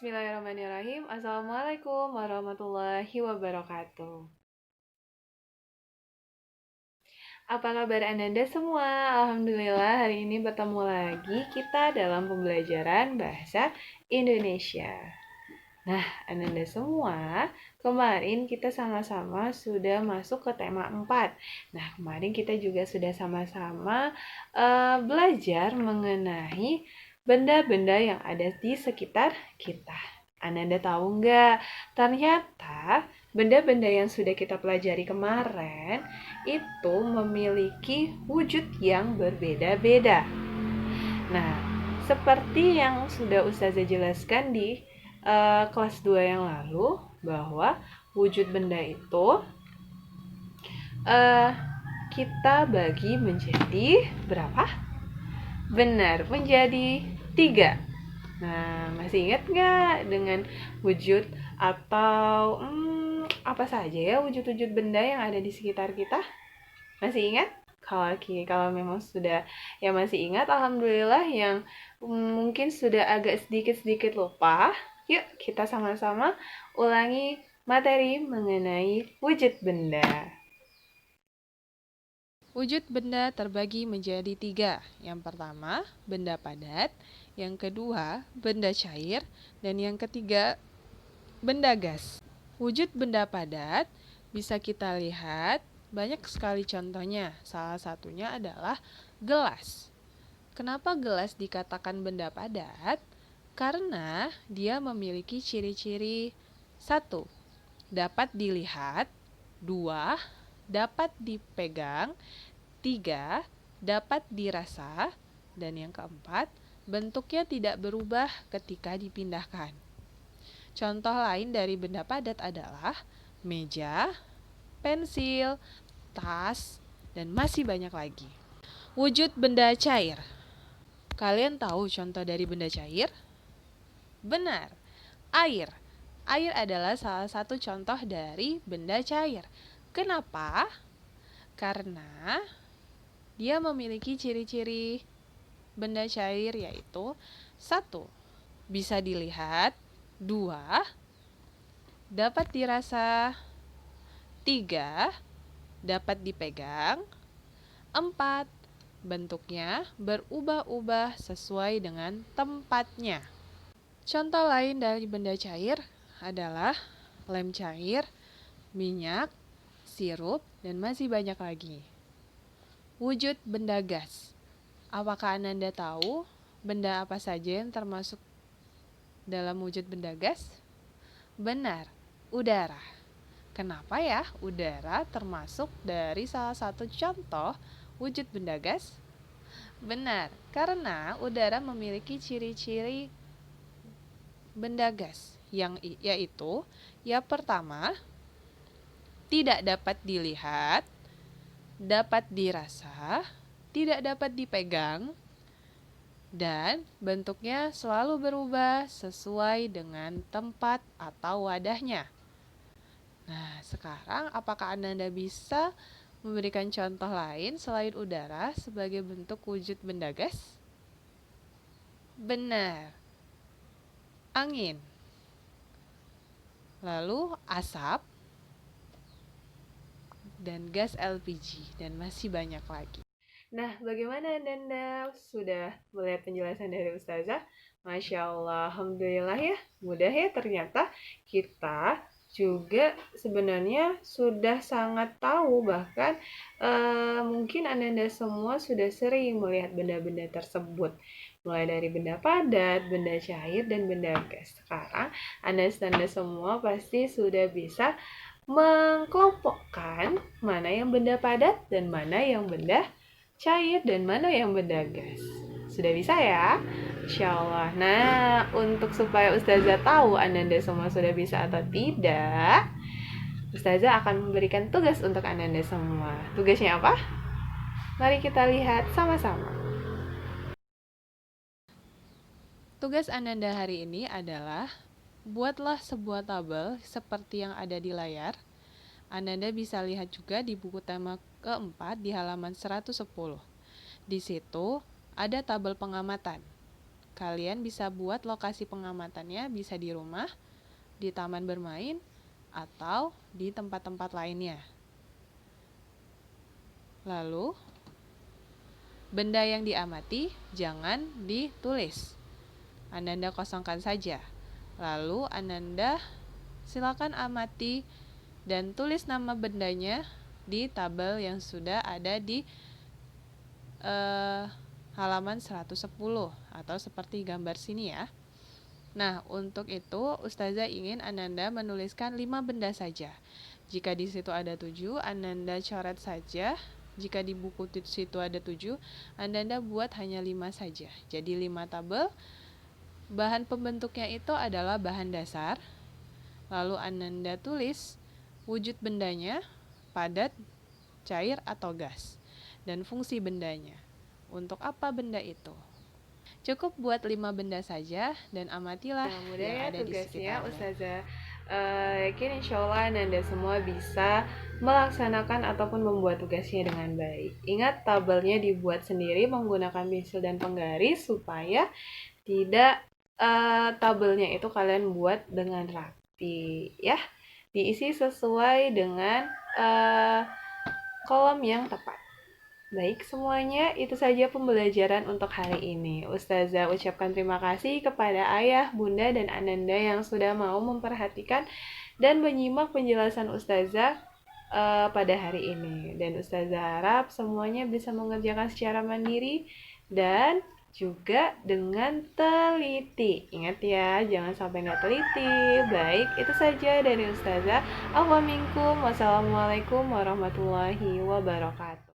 Bismillahirrahmanirrahim. Assalamualaikum warahmatullahi wabarakatuh. Apa kabar Ananda semua? Alhamdulillah hari ini bertemu lagi kita dalam pembelajaran bahasa Indonesia. Nah, Ananda semua, kemarin kita sama-sama sudah masuk ke tema 4. Nah, kemarin kita juga sudah sama-sama belajar mengenai benda-benda yang ada di sekitar kita. Ananda tahu nggak? Ternyata benda-benda yang sudah kita pelajari kemarin itu memiliki wujud yang berbeda-beda. Nah, seperti yang sudah Ustazah jelaskan di kelas 2 yang lalu, bahwa wujud benda itu uh, kita bagi menjadi berapa? Benar, menjadi 3. Nah, masih ingat nggak dengan wujud atau apa saja ya wujud-wujud benda yang ada di sekitar kita? Masih ingat? Kalau memang sudah yang masih ingat, alhamdulillah. Yang mungkin sudah agak sedikit-sedikit lupa, yuk kita sama-sama ulangi materi mengenai wujud benda. Wujud benda terbagi menjadi 3. Yang pertama, benda padat. Yang kedua, benda cair. Dan yang ketiga, benda gas. Wujud benda padat bisa kita lihat banyak sekali contohnya. Salah satunya adalah gelas. Kenapa gelas dikatakan benda padat? Karena dia memiliki ciri-ciri: 1. Dapat dilihat. 2. Dapat dipegang. 3. Dapat dirasa. Dan yang keempat, bentuknya tidak berubah ketika dipindahkan. Contoh lain dari benda padat adalah meja, pensil, tas, dan masih banyak lagi. Wujud benda cair. Kalian tahu contoh dari benda cair? Benar, air. Air adalah salah satu contoh dari benda cair. Kenapa? Karena dia memiliki ciri-ciri benda cair, yaitu 1. Bisa dilihat. 2. Dapat dirasa. 3. Dapat dipegang. 4. Bentuknya berubah-ubah sesuai dengan tempatnya. Contoh lain dari benda cair adalah lem cair, minyak, sirup, dan masih banyak lagi. Wujud benda gas. Apakah Ananda tahu benda apa saja yang termasuk dalam wujud benda gas? Benar, udara. Kenapa ya udara termasuk dari salah satu contoh wujud benda gas? Benar, karena udara memiliki ciri-ciri benda gas, yaitu yang pertama, tidak dapat dilihat, dapat dirasa, tidak dapat dipegang, dan bentuknya selalu berubah sesuai dengan tempat atau wadahnya. Nah, sekarang apakah Anda bisa memberikan contoh lain selain udara sebagai bentuk wujud benda gas? Benar, angin. Lalu asap, dan gas LPG, dan masih banyak lagi. Nah, bagaimana Nanda? Sudah melihat penjelasan dari Ustazah? Masya Allah, Alhamdulillah ya, mudah ya ternyata kita juga sebenarnya sudah sangat tahu, bahkan mungkin Ananda semua sudah sering melihat benda-benda tersebut, mulai dari benda padat, benda cair, dan benda gas. Sekarang Anda semua pasti sudah bisa mengkelompokkan mana yang benda padat dan mana yang benda cair dan mana yang benda gas. Sudah bisa ya? Insya Allah. Nah, untuk supaya Ustazah tahu Ananda semua sudah bisa atau tidak, Ustazah akan memberikan tugas untuk Ananda semua. Tugasnya apa? Mari kita lihat sama-sama. Tugas Ananda hari ini adalah buatlah sebuah tabel seperti yang ada di layar. Ananda bisa lihat juga di buku tema keempat di halaman 110. Di situ ada tabel pengamatan. Kalian bisa buat lokasi pengamatannya bisa di rumah, di taman bermain, atau di tempat-tempat lainnya. Lalu, benda yang diamati jangan ditulis. Ananda kosongkan saja. Lalu Ananda silakan amati dan tulis nama bendanya di tabel yang sudah ada di halaman 110 atau seperti gambar sini ya. Nah, untuk itu Ustazah ingin Ananda menuliskan 5 benda saja. Jika di situ ada 7, Ananda coret saja. Jika di buku situ ada 7, Ananda buat hanya 5 saja. Jadi 5 tabel. Bahan pembentuknya itu adalah bahan dasar. Lalu Ananda tulis wujud bendanya, padat, cair, atau gas. Dan fungsi bendanya. Untuk apa benda itu? Cukup buat 5 benda saja dan amatilah mudah yang ya ada di tugasnya sekitarnya. Ustazah. Yakin insya Allah Ananda semua bisa melaksanakan ataupun membuat tugasnya dengan baik. Ingat tabelnya dibuat sendiri menggunakan pensil dan penggaris supaya tidak tabelnya itu kalian buat dengan rapi ya. Diisi sesuai dengan kolom yang tepat. Baik semuanya, itu saja pembelajaran untuk hari ini. Ustazah ucapkan terima kasih kepada ayah, bunda, dan Ananda yang sudah mau memperhatikan dan menyimak penjelasan Ustazah pada hari ini. Dan Ustazah harap semuanya bisa mengerjakan secara mandiri dan juga dengan teliti. Ingat ya, jangan sampai nggak teliti. Baik, itu saja dari Ustazah. Wassalamualaikum warahmatullahi wabarakatuh.